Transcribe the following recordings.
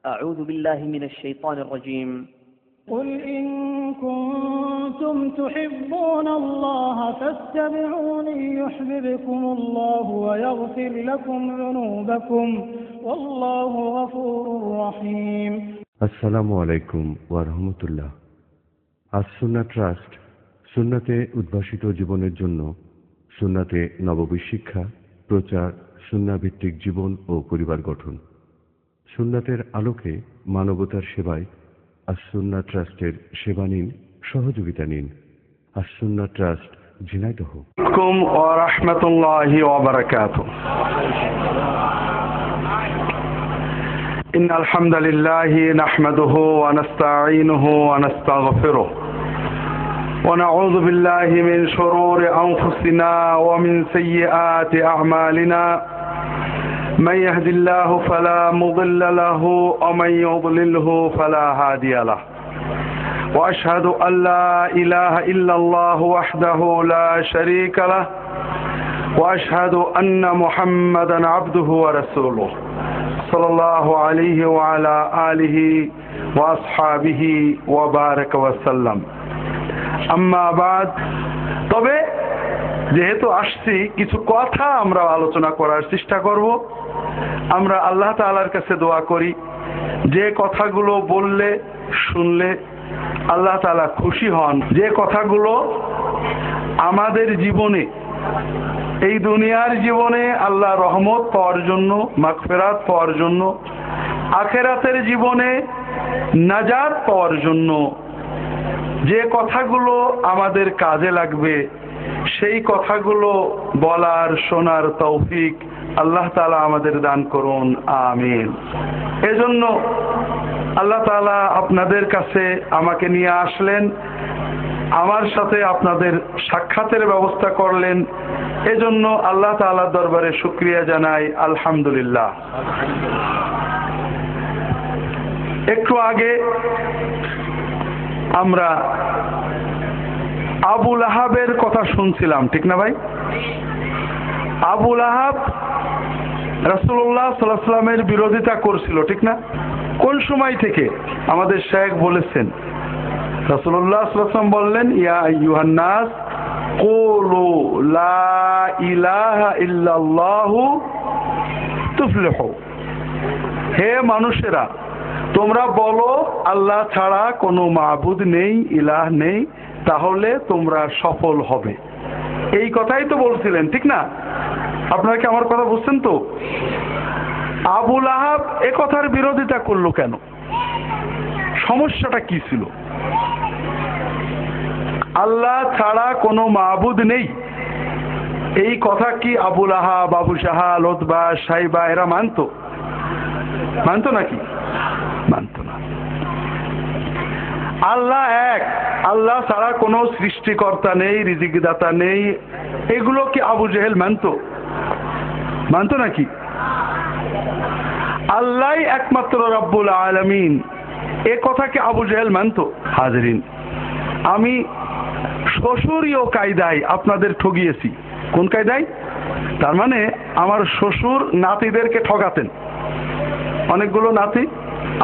أعوذ بالله من الشيطان الرجيم. قل إن كنتم تحبون الله فاتبعوني يحببكم الله ويغفر لكم ذنوبكم والله غفور رحيم. আসসালামু আলাইকুম ওয়া রাহমাতুল্লাহ। আস-সুন্নাহ ট্রাস্ট সুন্নাতে উদ্ভাসিত জীবনের জন্য সুন্নাতে নববী শিক্ষা, প্রচার, সুন্নাহ ভিত্তিক জীবন ও পরিবার গঠন, সুন্নাতের আলোকে মানবতার সেবায় আস-সুন্নাহ ট্রাস্টের সেবা নিন, সহযোগিতা নিন। আস-সুন্নাহ ট্রাস্ট, ঝিনাইদহ। আলাইকুম ওয়া রাহমাতুল্লাহি ওয়া বারাকাতুহু। ইন্নাল হামদালিল্লাহি নাহমাদুহু ওয়া নাস্তাঈনুহু ওয়া নাস্তাগফিরুহু ওয়া নাউযু বিল্লাহি মিন শুরুরি আনফুসিনা ওয়া মিন সাইয়্যাতি আ'মালিনা। من يهد الله فلا مضل له ومن يضلله فلا هادي له وأشهد أن لا إله إلا الله وحده لا شريك له وأشهد أن محمدا عبده ورسوله صلى الله عليه وعلى آله وأصحابه وبارك وسلم أما بعد। তবে যেহেতু আসছি, কিছু কথা আমরা আলোচনা করার চেষ্টা করব। আমরা আল্লাহ তাআলার কাছে দোয়া করি যে কথাগুলো বললে শুনলে আল্লাহ তাআলা খুশি হন, যে কথাগুলো আমাদের জীবনে, এই দুনিয়ার জীবনে আল্লাহ রহমত পাওয়ার জন্য, মাগফিরাত পাওয়ার জন্য, আখিরাতের জীবনে নাজাত পাওয়ার জন্য যে কথাগুলো আমাদের কাজে লাগবে, সেই কথাগুলো বলার, শোনার তৌফিক আল্লাহ তাআলা আমাদের দান করুন, আমিন। এজন্য আল্লাহ তাআলা আপনাদের কাছে আমাকে নিয়ে আসলেন, আমার সাথে আপনাদের সাক্ষাতের ব্যবস্থা করলেন। এজন্য আল্লাহ তাআলার দরবারে শুকরিয়া জানাই, আলহামদুলিল্লাহ। একটু আগে আমরা আবু লাহাবের কথা শুনছিলাম, ঠিক না ভাই? আবু লাহাব রাসূলুল্লাহ সাল্লাল্লাহু আলাইহি ওয়াসাল্লামের বিরোধিতা করছিল, ঠিক না? কোন সময় থেকে? আমাদের শায়েখ বলেছেন, রাসূলুল্লাহ সাল্লাল্লাহু আলাইহি ওয়াসাল্লাম বললেন, ইয়া আইয়ুহান নাস কুলু লা ইলাহা ইল্লাল্লাহু তুফলিহু। হে মানুষেরা, তোমরা বলো আল্লাহ ছাড়া কোনো মাবুদ নেই, ইলাহ নেই, তাহলে তোমরা সফল হবে। এই কথাই তো বলছিলেন, ঠিক না? আপনারা কি আমার কথা বুঝছেন তো? আবু লাহাব এ কথার বিরোধিতা করলো কেন? সমস্যাটা কি ছিল? আল্লাহ ছাড়া কোনো মাবুদ নেই, এই কথা কি আবু লাহাব, আবু জাহাল, উতবা, শাইবা এরা মানতো নাকি? মানত না। আল্লাহ এক, আল্লাহ ছাড়া কোনো সৃষ্টিকর্তা নেই, রিজিকদাতা নেই, এগুলো কি আবু জেহেল মানতো নাকি? আল্লাহই একমাত্র রব্বুল আলামিন, এ কথা কি আবু জেহেল মানতো? হাজরিন, আমি শ্বশুরীয় কায়দায় আপনাদের ঠগিয়েছি। কোন কায়দায়? তার মানে আমার শ্বশুর নাতিদেরকে ঠগাতেন। অনেকগুলো নাতি,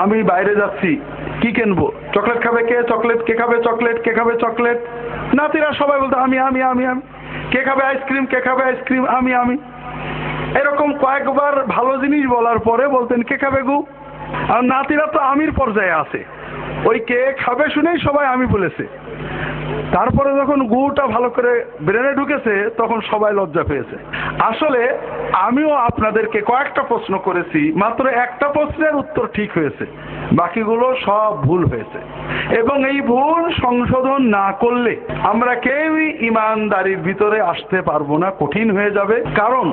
আমি বাইরে যাচ্ছি, কি কিনবো? চকলেট খাবে কে? চকলেট। কে খাবে চকলেট? কে খাবে চকলেট? নাতিরা সবাই বলতো আমি আমি আমি আমি। কে খাবে আইসক্রিম? কে খাবে আইসক্রিম? আমি আমি। এরকম কয়েকবার ভালো জিনিস বলার পরে বলতেন কে খাবে গু? আর নাতিরা তো আমির পর্যায়ে আছে, ওই কে খাবে শুনেই সবাই আমি বলেছে। তারপরে যখন গুটা ভালো করে ব্রেনে ঢুকেছে তখন সবাই লজ্জা পেয়েছে। আসলে আমিও আপনাদেরকে কয়েকটা প্রশ্ন করেছি, মাত্র একটা প্রশ্নের উত্তর ঠিক হয়েছে, বাকিগুলো সব ভুল হয়েছে। এবং এই ভুল সংশোধন না করলে আমরা কেউই ইমানদারির ভিতরে আসতে পারবো না, কঠিন হয়ে যাবে। কারণ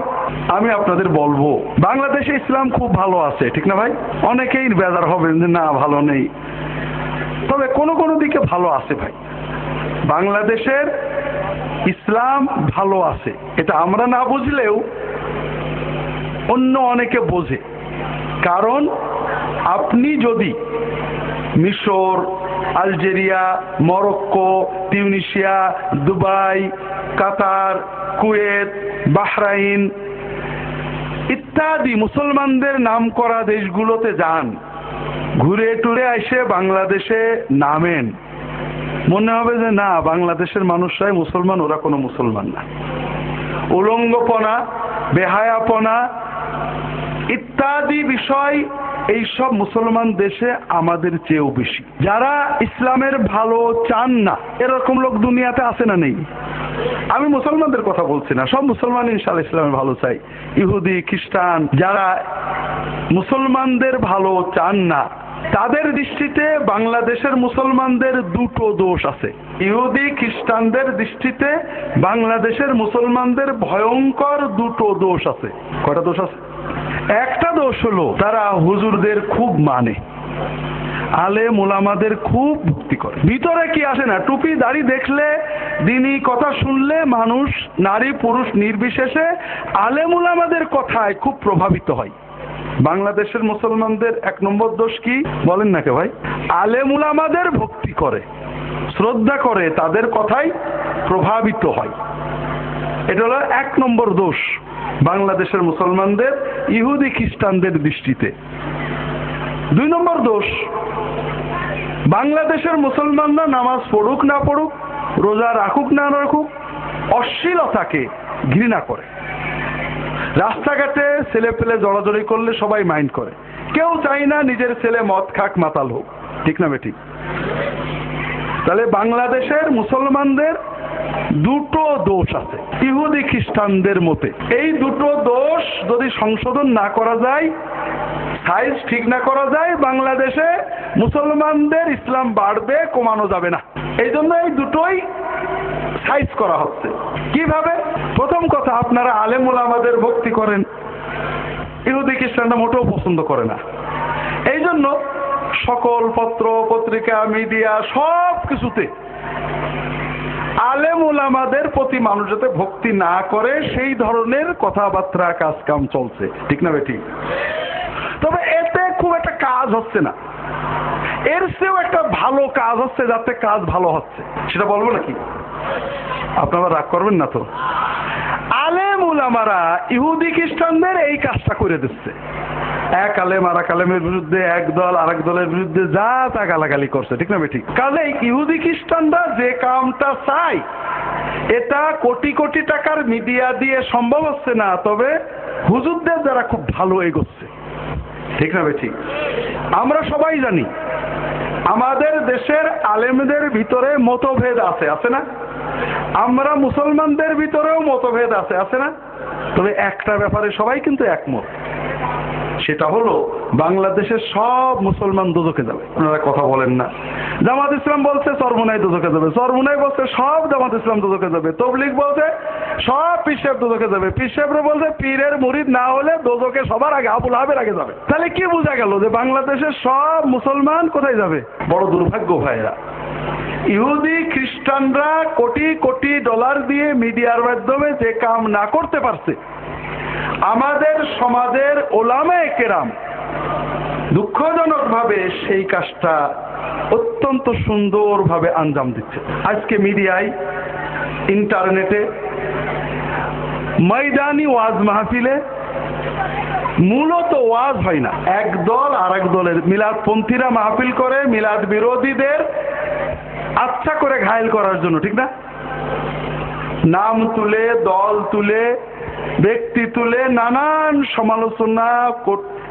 আমি আপনাদের বলবো, বাংলাদেশে ইসলাম খুব ভালো আছে, ঠিক না ভাই? অনেকেই বেজার হবেন যে না ভালো নেই, তবে কোনো কোনো দিকে ভালো আছে ভাই। বাংলাদেশের ইসলাম ভালো আছে, এটা আমরা না বুঝলেও অন্য অনেকে বোঝে। কারণ আপনি যদি মিশর, আলজেরিয়া, মরক্কো, তিউনিসিয়া, দুবাই, কাতার, কুয়েত, বাহরাইন ইত্যাদি মুসলমানদের নামকরা দেশগুলোতে যান, ঘুরে টুরে এসে বাংলাদেশে নামেন, মনে হবে যে না, বাংলাদেশের মানুষরাই মুসলমান, ওরা কোনো মুসলমান না। উলঙ্গপনা, বেহায়াপনা ইত্যাদি বিষয় এইসব মুসলমান দেশে আমাদের চেয়েও বেশি। যারা ইসলামের ভালো চান না এরকম লোক দুনিয়াতে আছে না নেই? আমি মুসলমানদের কথা বলছি না, সব মুসলমান ইনশাআল্লাহ ইসলামের ভালো চাই। ইহুদি খ্রিস্টান যারা মুসলমানদের ভালো চান না, তাদের দৃষ্টিতে বাংলাদেশের মুসলমানদের দুটো দোষ আছে। ইহুদি খ্রিস্টানদের দৃষ্টিতে বাংলাদেশের মুসলমানদের ভয়ঙ্কর দুটো দোষ আছে। কয়টা দোষ আছে? একটা দোষ হলো তারা হুজুরদের খুব মানে, আলেম ওলামাদের খুব ভক্তি করে। ভিতরে কি আসে না, টুপি দাড়ি দেখলে, দিনী কথা শুনলে মানুষ নারী পুরুষ নির্বিশেষে আলেম ওলামাদের কথায় খুব প্রভাবিত হয়। বাংলাদেশের মুসলমানদের এক নম্বর দোষ কি বলেন না কে ভাই? আলেম ওলামাদের ভক্তি করে, শ্রদ্ধা করে, তাদের কথাই প্রভাবিত হয়। এটা হলো এক নম্বর দোষ বাংলাদেশের মুসলমানদের ইহুদি খ্রিস্টানদের দৃষ্টিতে। দুই নম্বর দোষ, বাংলাদেশের মুসলমানরা নামাজ পড়ুক না পড়ুক, রোজা রাখুক না রাখুক, অশ্লীলতাকে ঘৃণা করে। রাস্তাঘাটে ছেলে পেলে জড়াজড়ি করলে সবাই মাইন্ড করে, কেউ চাই না নিজের ছেলে মদ খাক মাতাল হোক, ঠিক না বেঠিক? তাহলে বাংলাদেশের মুসলমানদের দুটো দোষ আছে ইহুদি খ্রিস্টানদের মতে। এই দুটো দোষ যদি সংশোধন না করা যায়, সাইজ ঠিক না করা যায়, বাংলাদেশে মুসলমানদের ইসলাম বাড়বে, কমানো যাবে না। এই জন্য এই দুটোই সাইজ করা হচ্ছে। কিভাবে? প্রথম কথা, আপনারা আলেম ওলামাদের ভক্তি করেন, ইহুদি খ্রিস্টানরা মোটেও পছন্দ করে না। এই জন্য সকল পত্র পত্রিকা মিডিয়া সব কিছুতে আলেম ওলামাদের প্রতি মানুষ যাতে ভক্তি না করে সেই ধরনের কথাবার্তা কাজকাম চলছে, ঠিক না বেঠিক? তবে এতে খুব একটা কাজ হচ্ছে না, এর চেয়েও একটা ভালো কাজ হচ্ছে, যাতে কাজ ভালো হচ্ছে। সেটা বলবো নাকি? আপনারা রাগ করবেন না তো? আলেম ওলামারা ইহুদি খ্রিস্টানদের এই কাজটা করে দিচ্ছে। এক আলেম আর এক আলেমের বিরুদ্ধে, এক দল আর এক দলের বিরুদ্ধে যা তা গালাগালি করছে, ঠিক না বেঠিক? কাজে ইহুদি খ্রিস্টানরা যে কামটা চায় এটা কোটি কোটি টাকার মিডিয়া দিয়ে সম্ভব হচ্ছে না, তবে হুজুরদের দ্বারা খুব ভালো এগোচ্ছে, ঠিক না বেঠিক? আমরা সবাই জানি আমাদের দেশের আলেমদের ভিতরে মতভেদ আছে, আছে না? আমরা মুসলমানদের ভিতরেও মতভেদ আছে, আছে না? তবে একটা ব্যাপারে সবাই কিন্তু একমত, সেটা হলো বাংলাদেশের সব মুসলমান দোজখে যাবে। আপনারা কথা বলেন না। জামাত ইসলাম বলছে চরমোনাই দোজখে যাবে, চরমোনাই বলছে সব জামাত ইসলাম দোজখে যাবে, তবলিগ বলছে সব পীর সাহেব দোজখে যাবে, পীর সাহেবরা বলছে পীরের মুরিদ না হলে দোজখে সবার আগে আবুল আহাবের আগে যাবে। তাহলে কি বোঝা গেল যে বাংলাদেশের সব মুসলমান কোথায় যাবে? বড় দুর্ভাগ্য ভাইরা, ইহুদি খ্রিস্টানরা কোটি কোটি ডলার দিয়ে মিডিয়ার মাধ্যমে যে কাম না করতে পারছে, আমাদের সমাজের ওলামায়ে কেরাম দুঃখজনক ভাবে সেই কাজটা অত্যন্ত সুন্দরভাবে আঞ্জাম দিচ্ছে। আজকে মিডিয়ায়, ইন্টারনেটে, ময়দানি ওয়াজ মাহফিলে মূলত ওয়াজ হয় না, এক দল আর এক দলের মিলাদপন্থীরা মাহফিল করে মিলাদ বিরোধীদের আচ্ছা করে ঘায়েল করার জন্য, ঠিক না? নাম তুলে, দল তুলে, ব্যক্তি তুলে নানান সমালোচনা,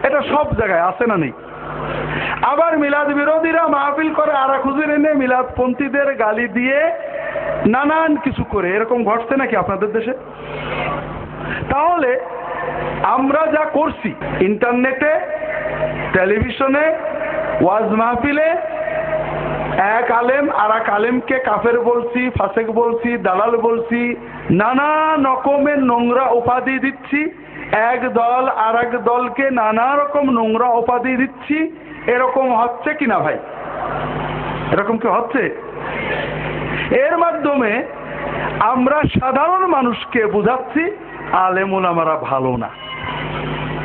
এটা সব জায়গায় আছে না নেই? আবার মিলাদ বিরোধীরা মাহফিল করে আর এক হুজুর এনে মিলাদপন্থীদের গালি দিয়ে নানান কিছু করে, এরকম ঘটছে নাকি আপনাদের দেশে? তাহলে আমরা যা করছি ইন্টারনেটে, টেলিভিশনে, ওয়াজ মাহফিলে, এক আলেম আর এক আলেমকে কাফের বলছি, ফাসেক বলছি, দালাল বলছি, নানা রকমের নোংরা উপাধি দিচ্ছি, এক দল আর এক দলকে নানা রকম নোংরা উপাধি দিচ্ছি, এরকম হচ্ছে কিনা ভাই? এরকম কি হচ্ছে? এর মাধ্যমে আমরা সাধারণ মানুষকে বুঝাচ্ছি আলেম ওলামারা ভালো না,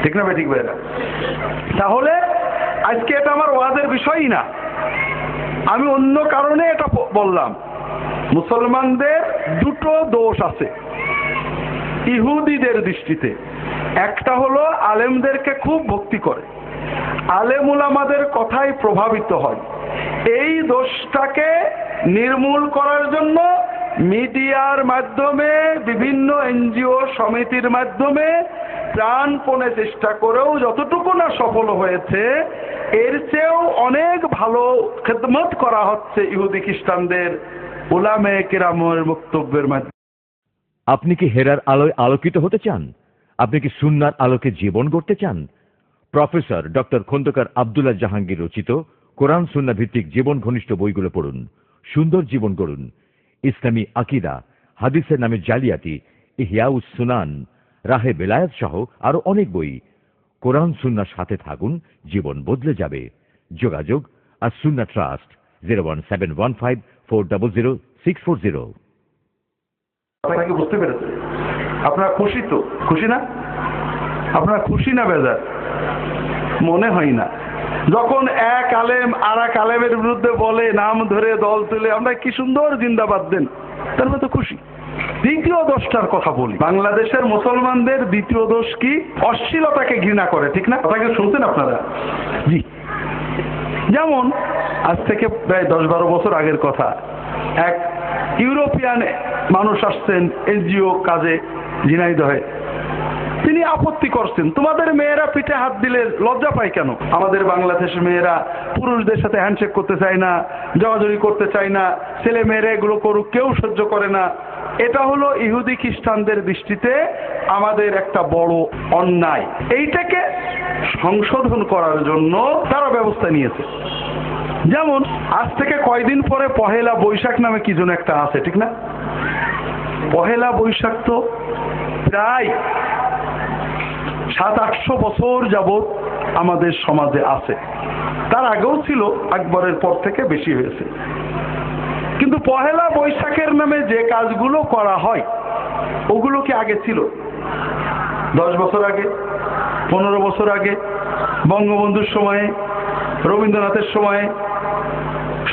ঠিক না বেঠিক ভাইরা? তাহলে আজকে এটা আমার ওয়াজের বিষয়ই না, আমি অন্য কারণে এটা বললাম। মুসলমানদের দুটো দোষ আছে ইহুদিদের দৃষ্টিতে। একটা হলো আলেমদেরকে খুব ভক্তি করে, আলেম উলামাদের কথায় প্রভাবিত হয়। এই দোষটাকে নির্মূল করার জন্য মিডিয়ার মাধ্যমে, বিভিন্ন এনজিও সমিতির মাধ্যমে প্রাণপণে চেষ্টা করেও যতটুকু না সফল হয়েছে, এর চেয়েও অনেক ভালো খেদমত করা হচ্ছে ইহুদি খ্রিস্টানদের উলামায়ে কেরামের বক্তব্যের মাধ্যমে। আপনি কি হেরার আলোয় আলোকিত হতে চান? আপনি কি সুন্নাহর আলোকে জীবন গড়তে চান? প্রফেসর ডক্টর খন্দকার আব্দুল্লাহ জাহাঙ্গীর রচিত কোরআন সুন্নাহ ভিত্তিক জীবন ঘনিষ্ঠ বইগুলো পড়ুন, সুন্দর জীবন গড়ুন। ইসলামী আকীদা, হাদিসের নামে জালিয়াতি, ইহয়াউস সুনান, রাহে বেলায়েত সহ আরো অনেক বই। কোরআন সুন্নাহর সাথে থাকুন, জীবন বদলে যাবে। যোগাযোগ আর সুন্নাহ ট্রাস্ট 01715400640। আপনাকে বুঝতে পেরেছে? আপনারা খুশি তো? খুশি না? আপনারা খুশি না বেজার? মনে হয় না। যখন এক আলেম আর এক আলেমের বিরুদ্ধে বলে, নাম ধরে দল তুলে, আমরা কি সুন্দর জিন্দাবাদ দেন, তার মতো খুশি। দ্বিতীয় দোষটার কথা বলি। বাংলাদেশের মুসলমানদের দ্বিতীয় দোষ কি? অশ্লীলতাকে ঘৃণা করে, ঠিক না? কথাকে শুনছেন আপনারা? জি। যেমন আজ থেকে প্রায় 10-12 বছর আগের কথা, এক ইউরোপিয়ান মানুষ আসছেন এনজিও কাজে ঝিনাইদহে। তিনি আপত্তি করছেন, তোমাদের মেয়েরা পিঠে হাত দিলে লজ্জা পায় কেন? আমাদের বাংলাদেশের মেয়েরা পুরুষদের সাথে হ্যান্ডশেক করতে চায় না, জড়াজড়ি করতে চায় না, ছেলে মেয়েরা এগুলো করুক, কেউ সহ্য করে না। এটা হলো ইহুদি খ্রিস্টানদের দৃষ্টিতে আমাদের একটা বড় অন্যায়। এইটাকে সংশোধন করার জন্য তারা ব্যবস্থা নিয়েছে। যেমন আজ থেকে কয়দিন পরে পহেলা বৈশাখ নামে কি যেন একটা আছে, ঠিক না? পহেলা বৈশাখ তো প্রায় 700-800 বছর যাবৎ আমাদের সমাজে আছে। তার আগেও ছিল, আকবরের পর থেকে বেশি হয়েছে। কিন্তু পহেলা বৈশাখের নামে যে কাজগুলো করা হয়, ওগুলো কি আগে ছিল? 10 বছর আগে, 15 বছর আগে, বঙ্গবন্ধুর সময়ে, রবীন্দ্রনাথের সময়ে,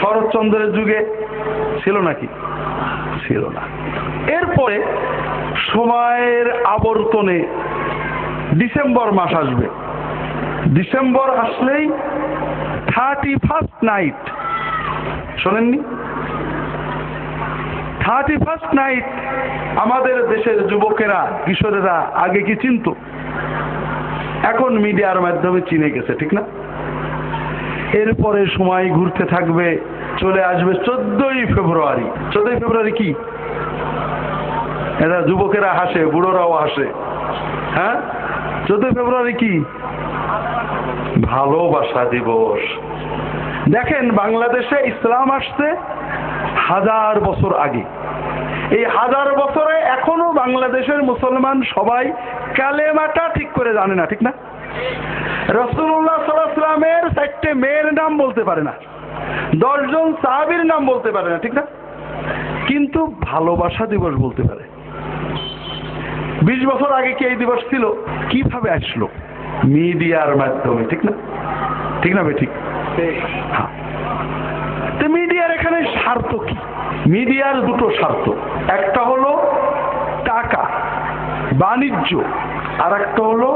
শরৎচন্দ্রের যুগে ছিল নাকি? ছিল না। এরপরে সময়ের আবর্তনে ডিসেম্বর মাস আসবে। ডিসেম্বর আসলেই 31st নাইট, শোনেননি? 31st নাইট আমাদের দেশের যুবকেরা, কিশোরেরা আগে কি চিনত? এখন মিডিয়ার মাধ্যমে চিনে গেছে, ঠিক না? এরপরে সময় ঘুরতে থাকবে, চলে আসবে 14ই ফেব্রুয়ারি। 14ই ফেব্রুয়ারি কি? এরা যুবকেরা হাসে, বুড়োরাও হাসে। হ্যাঁ, 14ই ফেব্রুয়ারি কি? ভালোবাসা দিবস। দেখেন, বাংলাদেশে ইসলাম আসছে 1000 বছর আগে। এই 1000 বছরে এখনো বাংলাদেশের মুসলমান সবাই কালেমাটা ঠিক করে জানে না, ঠিক না? রাসূলুল্লাহ সাল্লাল্লাহু আলাইহি ওয়াসাল্লামের 4টে মেয়ের নাম বলতে পারে না, 10 জন সাহাবীর নাম বলতে পারে না, ঠিক না? কিন্তু ভালোবাসা দিবস বলতে পারে। 20 বছর আগে কি এই দিবস ছিল? কিভাবে আসলো? মিডিয়ার মাধ্যমে, ঠিক না? ঠিক না ভাই? ঠিক। হ্যাঁ। তো মিডিয়ার এখানে স্বার্থ কি? মিডিয়ার দুটো স্বার্থ। একটা হলো টাকা, বাণিজ্য, আর একটা হলো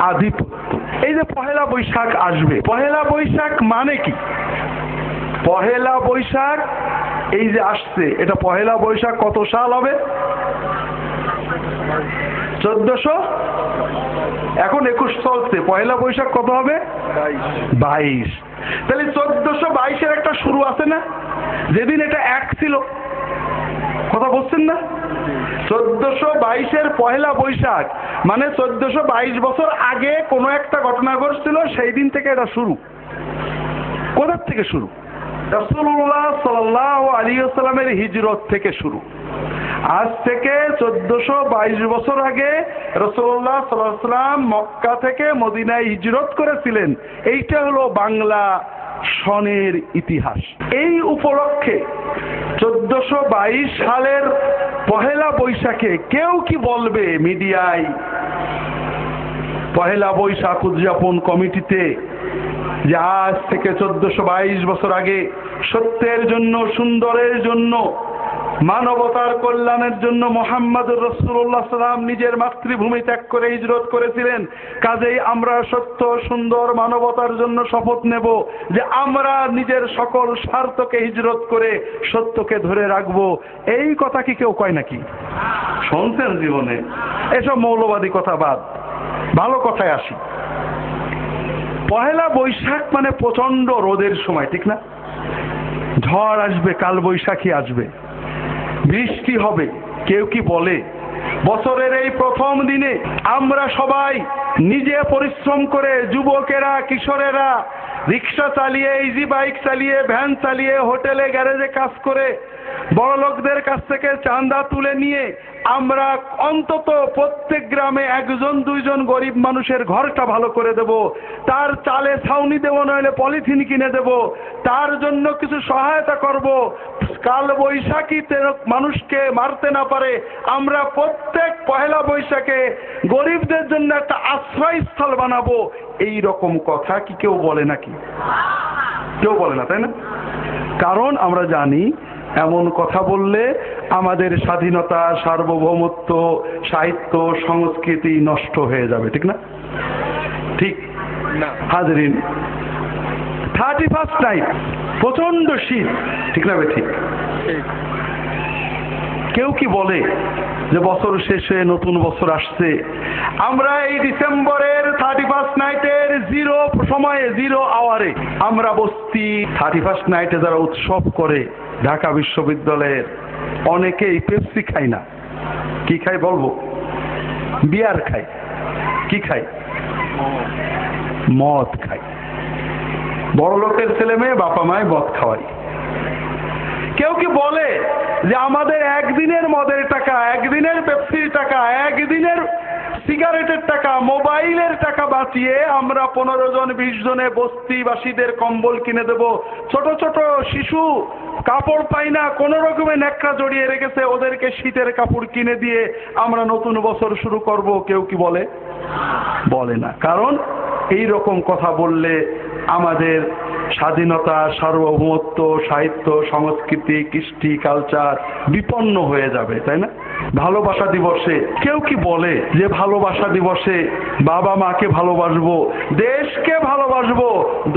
আধিপত্য। এই যে পহেলা বৈশাখ আসবে, পহেলা বৈশাখ মানে কি? পহেলা বৈশাখ এই যে আসছে, এটা পহেলা বৈশাখ কত সাল হবে? 1400, এখন 21 চলছে, পহেলা বৈশাখ কত হবে? 22। তাহলে 1422-এর একটা শুরু আছে না, যেদিন এটা 1 ছিল। কথা বলছেন না? 1422-এর পহেলা বৈশাখ মানে 1422 বছর আগে কোনো একটা ঘটনা ঘটছিল, সেই দিন থেকে এটা শুরু। কোথা থেকে শুরু? রাসূলুল্লাহ সাল্লাল্লাহু আলাইহি ওয়াসাল্লামের হিজরত থেকে শুরু। আজ থেকে 1422 বছর আগে রাসূলুল্লাহ সাল্লাল্লাহু আলাইহি ওয়াসাল্লাম মক্কা থেকে মদিনায় হিজরত করেছিলেন। এইটা হলো বাংলা সনের ইতিহাস। এই উপলক্ষে 1422 সালের পহেলা বৈশাখে কেউ কি বলবে মিডিয়ায়, পহেলা বৈশাখ উদযাপন কমিটিতে, যে আজ থেকে 1422 বছর আগে সত্যের জন্য, সুন্দরের জন্য মানবতার কল্যাণের জন্য মুহাম্মদুর রাসূলুল্লাহ সাল্লাম নিজের মাতৃভূমি ত্যাগ করে হিজরত করেছিলেন। কাজেই আমরা সত্য সুন্দর মানবতার জন্য শপথ নেব যে আমরা নিজের সকল স্বার্থকে হিজরত করে সত্যকে ধরে রাখব। এই কথা কি কেউ কয় নাকি? শুনছেন জীবনে? এসব মৌলবাদী কথা বাদ, ভালো কথায় আসি। পহেলা বৈশাখ মানে প্রচন্ড রোদের সময়, ঠিক না? ঝড় আসবে, কাল বৈশাখী আসবে, বৃষ্টি হবে। কেউ কি বলে বছরের এই প্রথম দিনে আমরা সবাই নিজে পরিশ্রম করে, যুবকেরা, কিশোরেরা রিক্সা চালিয়ে, ইজি বাইক চালিয়ে, ভ্যান চালিয়ে, হোটেলে গ্যারেজে কাজ করে, বড় লোকদের কাছ থেকে চাঁদা তুলে নিয়ে আমরা অন্তত প্রত্যেক গ্রামে একজন দুইজন গরিব মানুষের ঘরটা ভালো করে দেব, তার চালে ছাউনি দেব, নইলে পলিথিন কিনে দেব, তার জন্য কিছু সহায়তা করব। কাল বৈশাখীতে মানুষকে মারতে না পারে আমরা প্রত্যেক পহেলা বৈশাখে গরিবদের জন্য একটা আশ্রয়স্থল বানাবো। এই রকম কথা কি কেউ বলে নাকি? কেউ বলে না, তাই না? কারণ আমরা জানি এমন কথা বললে আমাদের স্বাধীনতা, সার্বভৌমত্ব, সাহিত্য, সংস্কৃতি নষ্ট হয়ে যাবে, ঠিক না? ঠিক না হাজরিন? 31st নাইট, প্রচন্ড শীত, ঠিক না? ঠিক। কেউ কি বলে যে বছর শেষে নতুন বছর আসছে, আমরা এই ডিসেম্বরের 31st নাইটের 0 সময়ে, 0 আওয়ারে আমরা বসতি 31st নাইটে যারা উৎসব করে ঢাকা বিশ্ববিদ্যালয়ের অনেকেই পেপসি খায় না। কি খায় বলবো? বিয়ার খায়। কি খায়? মদ খায়। বড় লোকের ছেলে মেয়ে বাবা মায় মদ খাওয়ায়। কেউ কি বলে যে আমাদের একদিনের মদের টাকা, একদিনের পেপসির টাকা, একদিনের সিগারেটের টাকা, মোবাইলের টাকা বাঁচিয়ে আমরা 15 জন 20 জনে বস্তিবাসীদের কম্বল কিনে দেব, ছোট ছোট শিশু কাপড় পাই না, কোন রকমে নেকড়া জড়িয়ে রেখেছে, ওদেরকে শীতের কাপড় কিনে দিয়ে আমরা নতুন বছর শুরু করব? কেউ কি বলে? বলে না। কারণ এই রকম কথা বললে আমাদের স্বাধীনতা, সার্বভৌমত্ব, সাহিত্য, সংস্কৃতি, কৃষ্টি, কালচার বিপন্ন হয়ে যাবে, তাই না? ভালোবাসা দিবসে কেউ কি বলে যে ভালোবাসা দিবসে বাবা মাকে ভালোবাসবো, দেশকে ভালোবাসবো,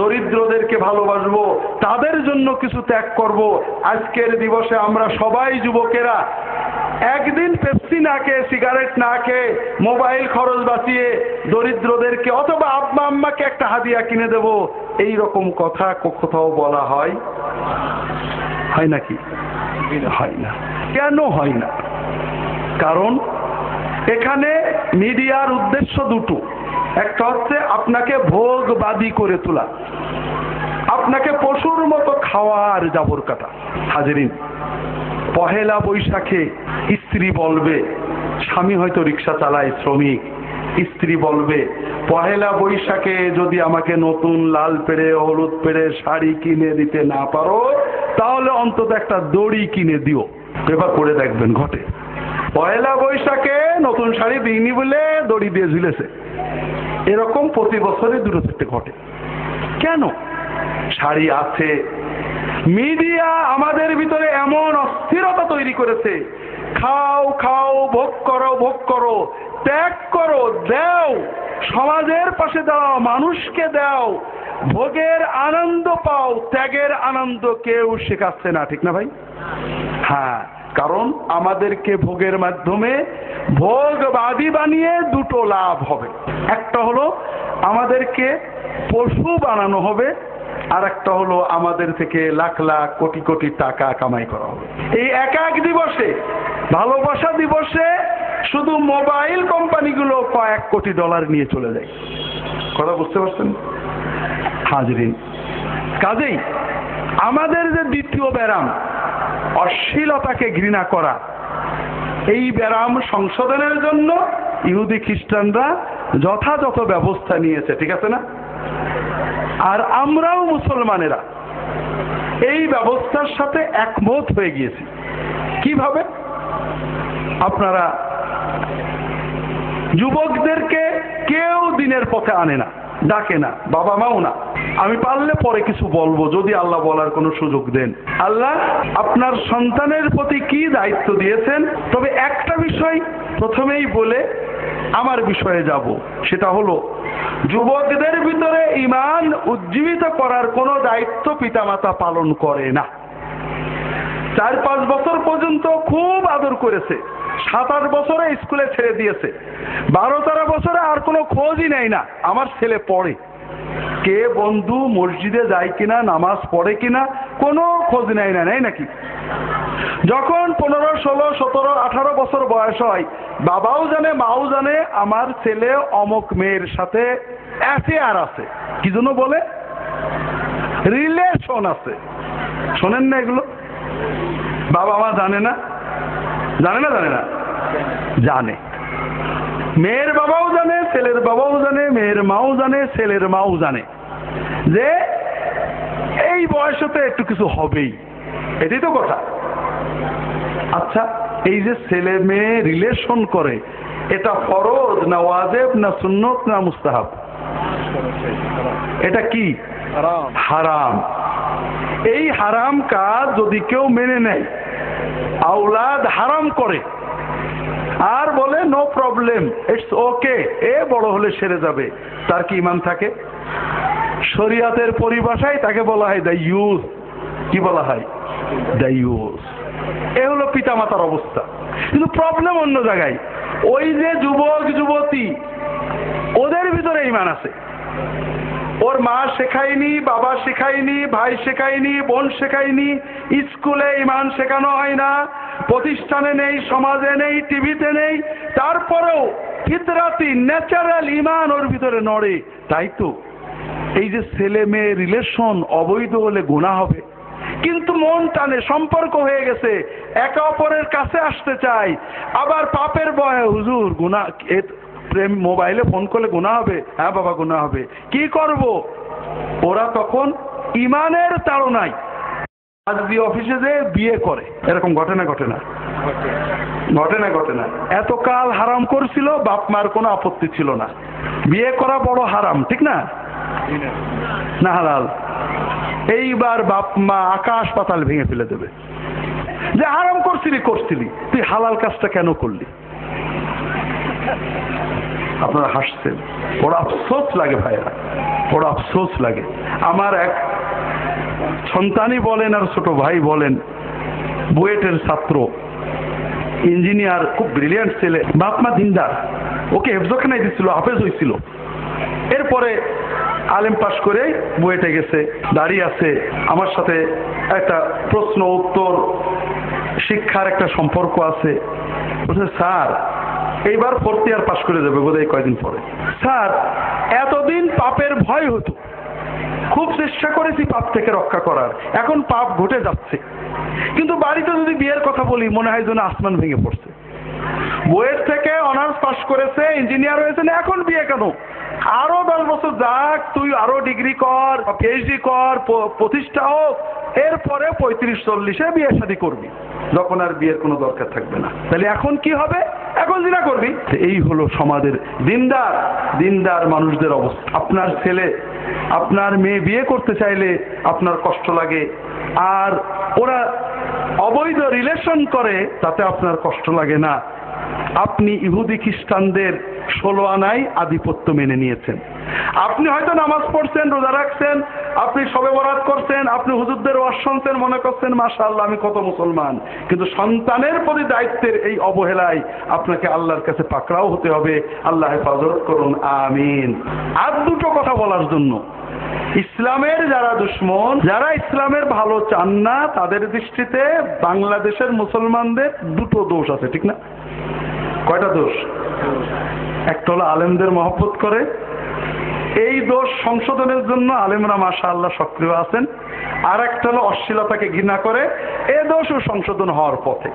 দরিদ্রদেরকে ভালোবাসবো, তাদের জন্য কিছু ত্যাগ করব? আজকের দিবসে আমরা সবাই যুবকেরা একদিন পেপসি না খেয়ে, সিগারেট না খেয়ে, মোবাইল খরচ বাঁচিয়ে দরিদ্রদেরকে অথবা আব্বা আম্মাকে একটা হাদিয়া কিনে দেব, এই রকম কথা কোথাও বলা হয়? হয় নাকি? হয় না। কেন হয় না? কারণ এখানে মিডিয়ার উদ্দেশ্য দুটো। একটা হচ্ছে আপনাকে ভোগবাদী করে তোলা, আপনাকে পশুর মতো খাওয়ার জাবর কাটা। হাজরিন, পহেলা বৈশাখে স্ত্রী বলবে, স্বামী হয়তো রিক্সা চালায়, শ্রমিক, স্ত্রী বলবে পহেলা বৈশাখে যদি আমাকে নতুন লাল পেড়ে, হলুদ পেড়ে শাড়ি কিনে দিতে না পারো তাহলে অন্তত একটা দড়ি কিনে দিও। এবার করে দেখবেন ঘটে। পহেলা বৈশাখে নতুন শাড়ি দিইনি বলে দড়ি দিয়ে ঝুলেছে। এরকম প্রতি বছরে 2-3টে ঘটে। কেন? শাড়ি আছে। মিডিয়া আমাদের ভিতরে এমন অস্থিরতা তৈরি করেছে, খাও খাও, ভোগ করো ভোগ করো, ত্যাগ করো, দাও, সমাজের পাশে দাও, মানুষকে দাও, ভোগের আনন্দ পাও, ত্যাগের আনন্দ কেউ শেখাচ্ছে না, ঠিক না ভাই? হ্যাঁ, কারণ আমাদেরকে ভোগের মাধ্যমে ভোগবাদী বানিয়ে দুটো লাভ হবে। একটা হলো আমাদেরকে পশু বানানো হবে, আর একটা হলো আমাদের থেকে লাখ লাখ কোটি কোটি টাকা কামাই করা হবে। এই এক দিবসে, ভালোবাসা দিবসে শুধু মোবাইল কোম্পানিগুলো কয়েক কোটি ডলার নিয়ে চলে যায়। কথা বুঝতে পারছেন হাজরিন? কাজেই আমাদের যে দ্বিতীয় ব্যারাম, অশ্লীলতাকে ঘৃণা করা, এই ব্যারাম সংশোধনের জন্য ইহুদি খ্রিস্টানরা যথাযথ ব্যবস্থা নিয়েছে, ঠিক আছে না? আর আমরাও মুসলমানেরা এই ব্যবস্থার সাথে একমত হয়ে গিয়েছি। কিভাবে? আপনারা যুবকদেরকে কেউ দিনের পথে আনে না, ডাকে না, বাবা মাও না। আমি পারলে পরে কিছু বলবো যদি আল্লাহ বলার কোনো সুযোগ দেন। আল্লাহ আপনার সন্তানের প্রতি কি দায়িত্ব দিয়েছেন, তবে একটা বিষয় প্রথমেই বলে আমার বিষয়ে যাব, সেটা হলো যুবকদের ভিতরে ঈমান উজ্জীবিত করার কোনো দায়িত্ব পিতামাতা পালন করে না। 4-5 বছর পর্যন্ত খুব আদর করেছে, 7-8 বছরে স্কুলে ছেড়ে দিয়েছে, 12-13 বছরে আর কোনো খোঁজই নেয় না আমার ছেলে পড়ে, কে বন্ধু মসজিদে যায় কিনা, নামাজ পড়ে কিনা, কোনো খোঁজ নেয় না, নেই নাকি? যখন 15, 16, 17, 18 বছর বয়স হয়, বাবাও জানে মাও জানে আমার ছেলে অমুক মেয়ের সাথে অ্যাফেয়ার আছে। কি জন্য বলে? রিলেশন আছে। শোনেন না এগুলো? বাবা মা জানে না? জানে না? জানে না? জানে। মেয়ের বাবাও জানে, ছেলের বাবাও জানে, মেয়ের মাও জানে, ছেলের মাও জানে যে এই বয়সতে একটু কিছু হবেই। এটাই তো কথা। আচ্ছা, এই যে ছেলে মেয়ে রিলেশন করে, এটা ফরজ না ওয়াজিব না সুন্নত না মুস্তাহাব? এটা কি? হারাম। এই হারাম কাজ যদি কেউ মেনে নেয়, আওলাদ হারাম করে আর বলে নো প্রবলেম, ইটস ওকে, এ বড় হলে সেরে যাবে, তার কি ঈমান থাকে? শরিয়াতের পরিভাষায় তাকে বলা হয় দ্য ইউথ। কি বলা হয়? The youth. এ হলো পিতামাতার অবস্থা। কিন্তু প্রবলেম অন্য জায়গায়। ওই যে যুবক যুবতী, ওদের ভিতরে ঈমান আছে, ওর মা শেখায়নি, বাবা শেখায়নি, ভাই শেখায়নি, বোন শেখায়নি, স্কুলে ঈমান শেখানো হয় না, প্রতিষ্ঠানে নেই, সমাজে নেই, টিভিতে নেই, তারপরেও ফিতরাতি ন্যাচারাল ঈমান ওর ভিতরে নড়ে। তাই তো এই যে ছেলে মেয়ে রিলেশন অবৈধ হলে গুনাহ হবে, কিন্তু মন টানে, সম্পর্ক হয়ে গেছে, একে অপরের কাছে আসতে চাই, আবার পাপের ভয়ে হুজুর গুনাহ, প্রেম মোবাইলে ফোন করলে গুনাহ হবে। হ্যাঁ বাবা গুনাহ হবে, কি করব? ওরা তখন ঈমানের তাড়নায় আজ অফিসে যে বিয়ে করে, এরকম ঘটনা ঘটে না? ঘটে না? এতকাল হারাম করছিল, বাপ মার কোনো আপত্তি ছিল না, বিয়ে করা বড় হারাম, ঠিক না? না হালাল? এইবার বাপ মা আকাশ পাতাল ভেঙে ফেলে দেবে যে হারাম করছিলি তুই হালাল কাজটা কেন করলি? আপনারা হাসছেন, বড় আফসোস লাগে ভাইরা, বড় আফসোস লাগে। আমার এক সন্তানই বলেন আর ছোট ভাই বলেন, বুয়েটের ছাত্র, ইঞ্জিনিয়ার, খুব ব্রিলিয়ান্ট ছেলে, বাপ মা দিনদার, ওকে হেফজখানায় দিচ্ছিল, হাফেজ হয়েছিল, এরপরে আলেম পাশ করে বুয়েটে গেছে, দাঁড়িয়ে আছে, আমার সাথে একটা প্রশ্ন উত্তর শিক্ষার একটা সম্পর্ক আছে। বলছে স্যার এইবার 4th ইয়ার পাশ করে যাবে বোধহয় কয়েকদিন পরে। স্যার এতদিন পাপের ভয় হতো, খুব চেষ্টা করেছি পাপ থেকে রক্ষা করার, এখন পাপ ঘটে যাচ্ছে, কিন্তু বাড়িতে যদি বিয়ের কথা বলি মনে হয় যেন আসমান ভেঙে পড়ছে। বুয়েট থেকে অনার্স পাশ করেছে, ইঞ্জিনিয়ার হয়েছে, না এখন বিয়ে কেন? আরো 10 বছর যাক, তুই আরো ডিগ্রি কর, পিএইচডি কর, প্রতিষ্ঠা হোক, এরপরে 35-40-এ বিয়ে শাদী করবি, যখন আর বিয়ের কোনো দরকার থাকবে না। তাহলে এখন কি হবে? এখন জিনা করবি। এই হলো সমাজের দিনদার মানুষদের অবস্থা। আপনার ছেলে আপনার মেয়ে বিয়ে করতে চাইলে আপনার কষ্ট লাগে, আর ওরা অবৈধ রিলেশন করে তাতে আপনার কষ্ট লাগে না। আপনি ইহুদি খ্রিস্টানদের 16 আনায় আধিপত্য মেনে নিয়েছেন। আপনি হয়তো নামাজ পড়ছেন, রোজা রাখছেন, আপনি শবে বরাত করছেন, আপনি হুজুরদের ওয়াজ শুনছেন, মনে করছেন মাশাআল্লাহ আমি কত মুসলমান, কিন্তু সন্তানের প্রতি দায়িত্বের এই অবহেলায় আপনাকে আল্লাহর কাছে পাকড়াও হতে হবে। আল্লাহ হেফাজত করুন, আমিন। আর দুটো কথা বলার জন্য, ইসলামের যারা দুশমন, যারা ইসলামের ভালো চান না, তাদের দৃষ্টিতে বাংলাদেশের মুসলমানদের দুটো দোষ আছে, ঠিক না? কয়টা দোষ? একটা হলো আলেমদের মহব্বত করে, এই দোষ সংশোধনের জন্য আলেমরা মাশাআল্লাহ সক্রিয় আছেন। আর একটা হলো অশ্লীলতাকে ঘৃণা করে, এ দোষও সংশোধন হওয়ার পথে।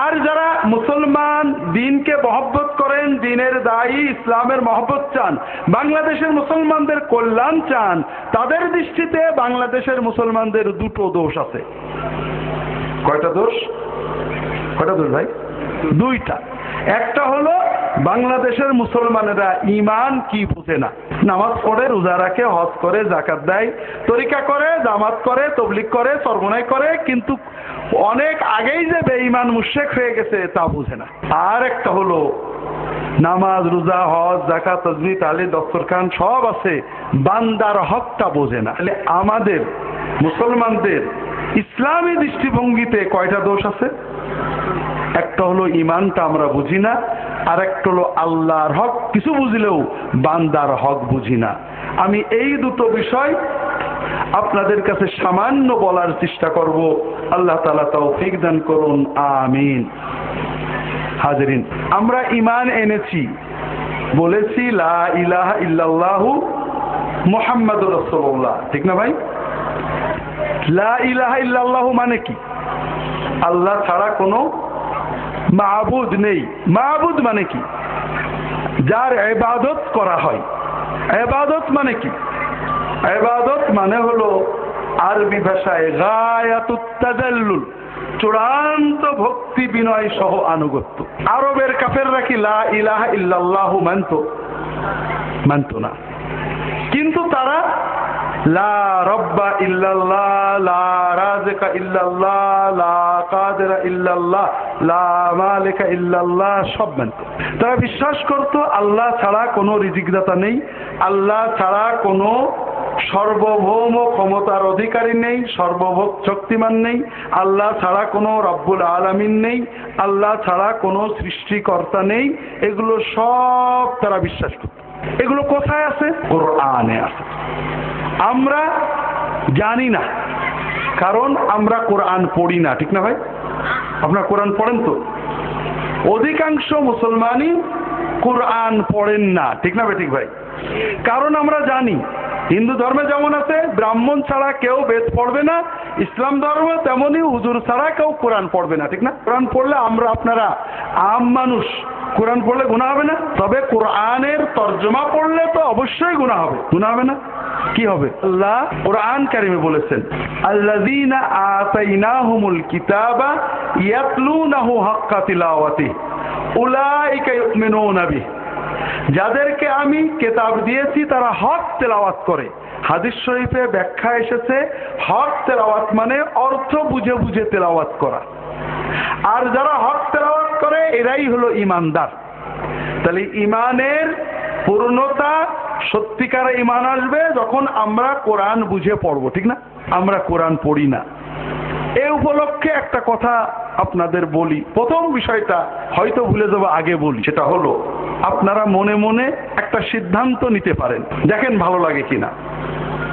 আর যারা মুসলমান দিনকে মহব্বত করেন, দিনের দায়ী, ইসলামের মহব্বত চান, বাংলাদেশের মুসলমানদের কল্যাণ চান, তাদের দৃষ্টিতে বাংলাদেশের মুসলমানদের দুটো দোষ আছে। কয়টা দোষ? কয়টা দোষ ভাই? দুইটা। একটা হলো বাংলাদেশের মুসলমানেরা ঈমান কি বুঝে না, নামাজ পড়ে, রোজা রাখে, হজ করে, যাকাত দেয়, তরিকা করে, জামাত করে, তাবলীগ করে, সরমনাই করে, কিন্তু অনেক আগেই যে বেঈমান মুশরিক হয়ে গেছে তা বুঝে না। আর একটা হলো নামাজ, রোজা, হজ, যাকাত, তাসবিহ, তাহলিল, দস্তরখান সব আছে, বান্দার হকটা বোঝে না। তাহলে আমাদের মুসলমানদের ইসলামী দৃষ্টিভঙ্গিতে কয়টা দোষ আছে? একটা হলো ইমানটা আমরা বুঝি না, আর একটা হলো আল্লাহর হক কিছু বুঝলেও বান্দার হক বুঝি না। আমি এই দুটো বিষয় আপনাদের কাছে সামান্য বলার চেষ্টা করব। আল্লাহ তাআলা তৌফিক দান করুন, আমিন। হাজিরিন, আমরা ঈমান এনেছি, বলেছি লা ইলাহা ইল্লাল্লাহু মুহাম্মাদুর রাসূলুল্লাহ, ঠিক না ভাই? লা ইলাহা ইল্লাল্লাহু মানে কি? আল্লাহ ছাড়া কোনো মাবুদ নেই। মাবুদ মানে কি? যার ইবাদত করা হয়। ইবাদত মানে কি? ইবাদত মানে হলো আরবি ভাষায় গায়াতুত তাযাল্লুল, চূড়ান্ত ভক্তি বিনয় সহ আনুগত্য। আরবের কাফেররা কি লা ইলাহা ইল্লাল্লাহু মানত না, কিন্তু তারা লা রব্বা ইল্লাল্লাহ, লা রাযিকা ইল্লাল্লাহ, লা কাদিরা ইল্লাল্লাহ, লা মালিকা ইল্লাল্লাহ সব মানত। তারা বিশ্বাস করত আল্লাহ ছাড়া কোনো রিজিকদাতা নেই, আল্লাহ ছাড়া কোনো সর্বভৌম ক্ষমতার অধিকারী নেই, সর্বভোগ শক্তিমান নেই, আল্লাহ ছাড়া কোনো রব্বুল আলামিন নেই, আল্লাহ ছাড়া কোনো সৃষ্টিকর্তা নেই। এগুলো সব তারা বিশ্বাস করত। এগুলো কোথায় আছে? কোরআনে আছে। আমরা জানি না, কারণ আমরা কোরআন পড়ি না, ঠিক না ভাই? আপনারা কোরআন পড়েন তো? অধিকাংশ মুসলমানই কোরআন পড়েন না, ঠিক না ঠিক ভাই? কারণ আমরা জানি হিন্দু ধর্মে যেমন আছে ব্রাহ্মণ ছাড়া কেউ বেদ পড়বে না, ইসলাম ধর্ম তেমনি হুজুর ছাড়া কেউ কোরআন পড়বে না, ঠিক না? কোরআন পড়লে আমরা আপনারা আম মানুষ, কোরআন পড়লে গুনাহ হবে না? তবে কোরআনের তর্জমা পড়লে তো অবশ্যই গুনাহ হবে। গুনাহ হবে না? কি হবে? আল্লাহ কোরআন কারিমে বলেছেন, আল্লাযীনা আতাইনাহুমুল কিতাবা ইয়াতলুনাহু হাক্কা তিলাওয়াতিহি উলাইকা ইউমিনুনা বিহি, যাদেরকে আমি কিতাব দিয়েছি তারা হক তেলাওয়াত করে। হাদিস শরীফে ব্যাখ্যা এসেছে হক তেলাওয়াত মানে অর্থ বুঝে বুঝে তেলাওয়াত করা। আর যারা হক তেলাওয়াত করে এরাই হলো ঈমানদার। তাহলে ঈমানের পূর্ণতা, সত্যিকার ঈমান আসবে যখন আমরা কোরআন বুঝে পড়বো, ঠিক না? আমরা কোরআন পড়ি না। এই উপলক্ষে একটা কথা আপনাদের বলি। প্রথম বিষয়টা হয়তো ভুলে যাবো, আগে বলি। সেটা হলো আপনারা মনে মনে একটা সিদ্ধান্ত নিতে পারেন, দেখেন ভালো লাগে কিনা।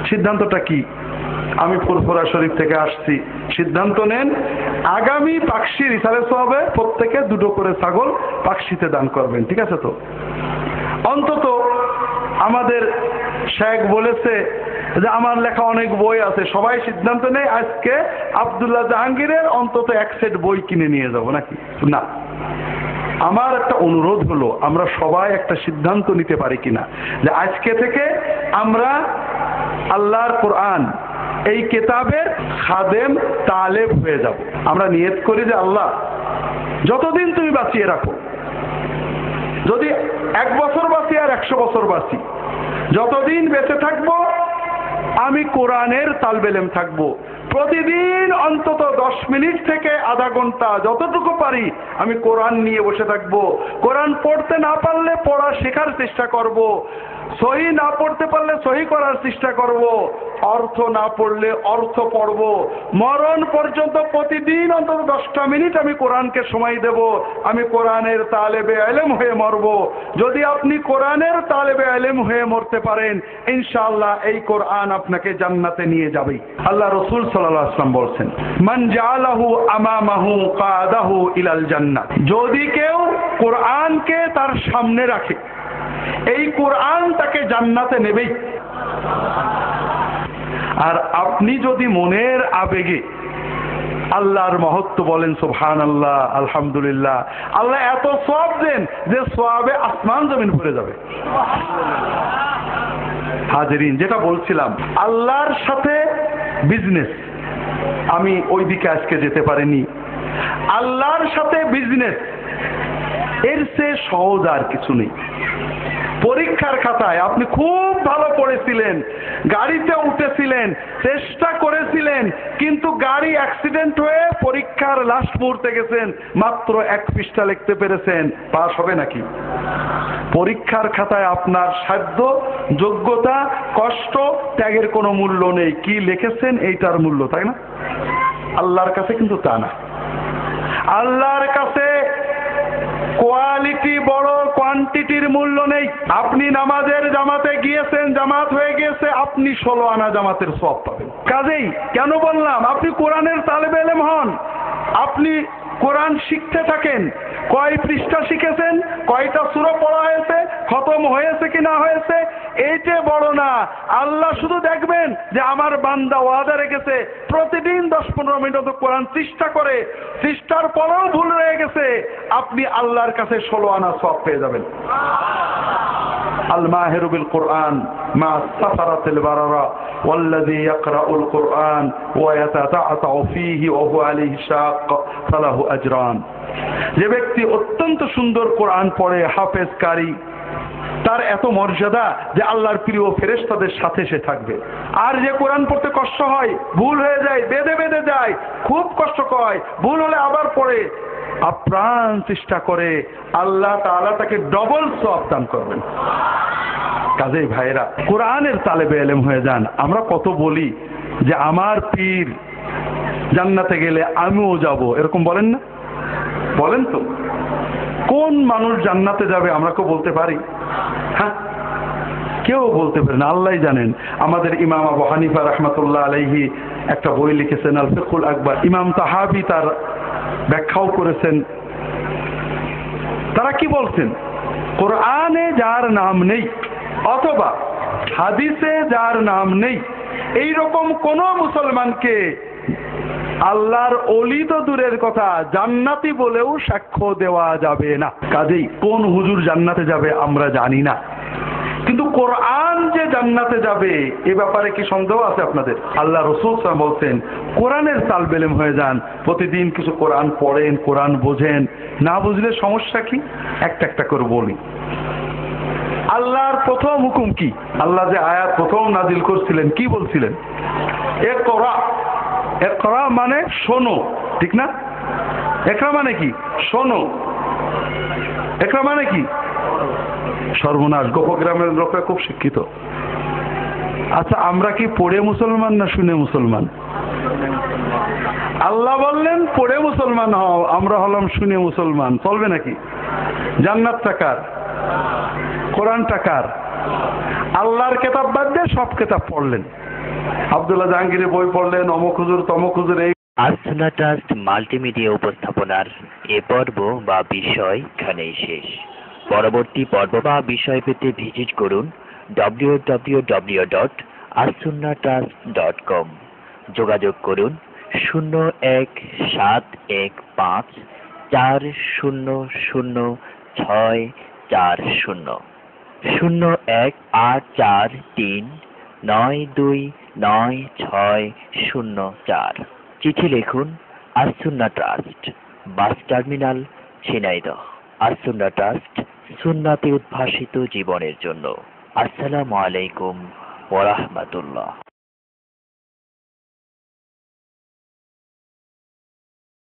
সিদ্ধান্তটা কি? আমি ফুরফুরা শরীফ থেকে আসছি, সিদ্ধান্ত নেন আগামী পাকশি রিসালে সওয়াবে প্রত্যেকে 2টো করে ছাগল পাকশিতে দান করবেন, ঠিক আছে তো? অন্তত আমাদের শেখ বলেছে যে আমার লেখা অনেক বই আছে, সবাই সিদ্ধান্ত নেই আজকে আব্দুল্লাহ জাহাঙ্গীরের অন্তত 1 সেট বই কিনে নিয়ে যাব, নাকি? না, আমার একটা অনুরোধ হলো আমরা সবাই একটা সিদ্ধান্ত নিতে পারি কিনা যে আজকে থেকে আমরা আল্লাহর কোরআন এই কিতাবের খাদেম তালেব হয়ে যাব। আমরা নিয়ত করি যে আল্লাহ যতদিন তুমি বাঁচিয়ে রাখো, যদি 1 বছর বাঁচি আর 100 বছর বাঁচি, যতদিন বেঁচে থাকবো আমি কোরআনের তালবেলেম থাকবো। প্রতিদিন অন্তত 10 মিনিট থেকে আধা ঘন্টা যতটুকু পারি আমি কোরআন নিয়ে বসে থাকবো। কোরআন পড়তে না পারলে পড়া শেখার চেষ্টা করব, সহি না পড়তে পারলে সহি করার চেষ্টা করব, অর্থ না পড়লে অর্থ পড়ব। মরণ পর্যন্ত প্রতিদিন অন্তত 10টা মিনিট আমি কোরআনকে সময় দেব। আমি কোরআনের তালেবে ইলম হয়ে মরব। যদি আপনি কোরআনের তালেবে ইলম হয়ে মরতে পারেন, ইনশাআল্লাহ এই কোরআন আপনাকে জান্নাতে নিয়ে যাবে। আল্লাহ রাসূল সাল্লাল্লাহু আলাইহি ওয়াসাল্লাম বলেন, মান জাআলাহু আমামাহু কাদাহু ইলাল জান্নাহ। যদি কেউ কোরআনকে তার সামনে রাখে, এই কোরআন তাকে জান্নাতে নেবেই। আর আপনি যদি মনের আবেগে আল্লাহর মহত্ব বলেন সুবহানাল্লাহ, আলহামদুলিল্লাহ, আল্লাহ এত সওয়াব দেন যে সওয়াবে আসমান জমিন ভরে যাবে। হাজিরিন, যেটা বলছিলাম আল্লাহর সাথে বিজনেস, আমি ওই দিকে আজকে যেতে পারিনি। আল্লাহর সাথে বিজনেস এর চেয়ে সহজ আর কিছু নেই। পরীক্ষার খাতায় আপনি খুব ভালো পড়েছিলেন, গাড়িতে উঠেছিলেন, চেষ্টা করেছিলেন, কিন্তু গাড়ি অ্যাক্সিডেন্ট হয়ে পরীক্ষার লাস্ট মুহূর্তে গেছেন, মাত্র 1 পৃষ্ঠা লিখতে পেরেছেন, পাস হবে নাকি? পরীক্ষার খাতায় আপনার সাধ্য, যোগ্যতা, কষ্ট, ত্যাগের কোনো মূল্য নেই, কি লিখেছেন এইটার মূল্য, তাই না? আল্লাহর কাছে কিন্তু তা না। আল্লাহর কাছে কোয়ালিটি বড়, কোয়ান্টিটির মূল্য নেই। আপনি নামাজের জামাতে গিয়েছেন, জামাত হয়ে গিয়েছে, আপনি 16 আনা জামাতের সওয়াব পাবেন। কাজেই কেন বললাম, আপনি কোরআনের তালেবে ইলম হন, আপনি কোরআন শিখতে থাকেন। কয় পৃষ্ঠা শিখেছেন, কয়টা সূরা পড়া হয়েছে, খতম হয়েছে কি না হয়েছে, এইটা বড় না। আল্লাহ শুধু দেখবেন যে আমার বান্দা ওয়াদা রেখেছে প্রতিদিন 10-15 মিনিট কোরআন চেষ্টা করে, চেষ্টার পরেও ভুল রয়ে গেছে, আপনি আল্লাহর কাছে 16 আনা সওয়াব পেয়ে যাবেন। الماهر بالقرآن مع السفرة البررة والذي يقرأ القرآن ويتتعتع فيه وهو عليه شاق فله أجران। যে ব্যক্তি অত্যন্ত সুন্দর কোরআন পড়ে, হাফেজ কারি, তার এত মর্যাদা যে আল্লাহর প্রিয় ফেরেশতাদের সাথে সে থাকবে। আর যে কোরআন পড়তে কষ্ট হয়, ভুল হয়ে যায়, বেঁধে বেঁধে যায়, খুব কষ্ট হয়, ভুল হলে আবার পড়ে, আপ্রাণ চেষ্টা করে, আল্লাহ তাআলা তাকে ডবল সওয়াব দান করবেন। কাজেই ভাইরা, কোরআনের তালেবে ইলম হয়ে যান। আমরা কত বলি যে আমার পীর জান্নাতে গেলে আমিও যাব, এরকম বলেন না? বলেন তো, কোন মানুষ জান্নাতে যাবে আমরা কেউ বলতে পারি? হ্যাঁ, কেউ বলতে পারে না, আল্লাহই জানেন। আমাদের ইমাম আবু হানিফা রাহমাতুল্লাহ আলাইহি একটা বই লিখেছেন, আল ফিকহুল আকবার। ইমাম তাহাবি তার ব্যাখ্যাও করেছেন। তারা কি বলছেন? কোরআনে যার নাম নেই অথবা হাদিসে যার নাম নেই, এইরকম কোন মুসলমানকে আল্লাহর ওলি তো দূরের কথা, জান্নাতি বলেও সাক্ষ্য দেওয়া যাবে না। কাজেই কোন হুজুর জান্নাতে যাবে আমরা জানি না, কিন্তু কোরআন যে জান্নাতে যাবে এ ব্যাপারে কি সন্দেহ আছে আপনাদের? আল্লাহ রাসূল সাল্লাল্লাহু আলাইহি ওয়াসাল্লাম বলছেন, কোরআনের তালবে ইলম হয়ে যান, প্রতিদিন কিছু কোরআন পড়েন, কোরআন বোঝেন। না বুঝলে সমস্যা কি? একটা একটা করে বলি। আল্লাহর প্রথম হুকুম কি? আল্লাহ যে আয়াত প্রথম নাজিল করছিলেন কি বলছিলেন? ইকরা। ইকরা মানে শোনো, ঠিক না? ইকরা মানে কি? শোনো। ইকরা মানে কি? সর্বনাশ, গোপগ্রামের লোকরা খুব শিক্ষিত। আচ্ছা, আমরা কি পড়ে মুসলমান না শুনে মুসলমান? আল্লাহ বললেন পড়ে মুসলমান হও, আমরা হলাম শুনে মুসলমান। চলবে নাকি? জান্নাত টাকার, কোরআন টাকার, আল্লাহর কিতাব বাদ দিয়ে সব কিতাব পড়লেন, আব্দুল্লাহ জাহাঙ্গীরের বই পড়লেন, অমুক হুজুর তমুক হুজুর। এই আস-সুন্নাহ ট্রাস্ট মাল্টিমিডিয়া উপস্থাপনার এ পর্ব বা বিষয় এখানেই শেষ। পরবর্তী পর্ব বা বিষয় পেতে ভিজিট করুন www.assunnahtrust.com। যোগাযোগ করুন 01-715-400-640, 01-843-929604। চিঠি লিখুন As Sunnah trust, bus terminal, Jhenaidah. As Sunnah trust, সুন্নাতে উদ্ভাসিত জীবনের জন্য। আসসালামু আলাইকুম ওয়া রাহমাতুল্লাহ।